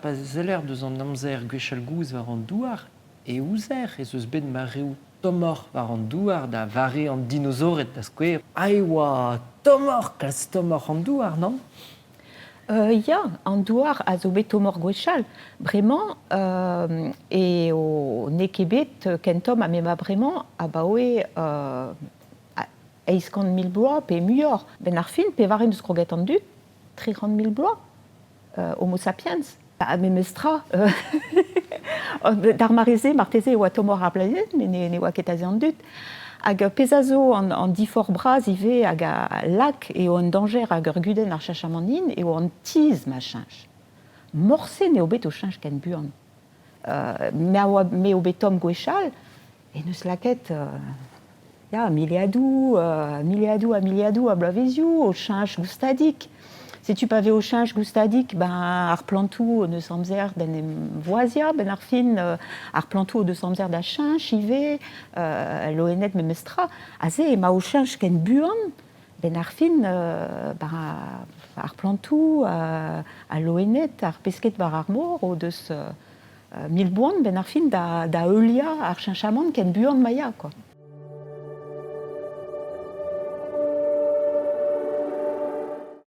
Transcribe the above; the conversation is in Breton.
pas zeller deus an amzer gwechal gouz war an douar e ouzer ez eus bet marreoù tomor war an douar da vare an dinosaouret da skouer. Aiwa, tomor, kalz tomor an douar, non? Ya, an douar a zo bet tomor gwechal. Bremañ, e o nekebet kentom a mema bremañ a baoe eizkant mil bloaz pe muioc'h. Ben ar fin pe varen eus kroget an dud, 300 mil bloaz, homo sapiens. A memestra, d'ar mareze, marteze oa tomor ar blaezet, men ne oa ket aze an dud. Hag pez a zo an difor braz ive hag a lak eo an danger hag ur guden ar chachamant nin eo an tiz ma chinj. Morse neo bet o chinj ken buan. Me o bet tom gwechal, e neus laket miliadou a blavezioù o chinj goustadik. Si tu pavais au chinj goustadik, ben ar plantou neus amzer den em voazia, ben ar fin ar plantou deus amzer da chinj ive, loenet memestra. Aze ema o chinj ken buan, ben ar fin ar plantou a loenet ar pesket war ar mor o deus mil boan, ben ar fin da eulia ar chinchamant ken buan maia, quoi.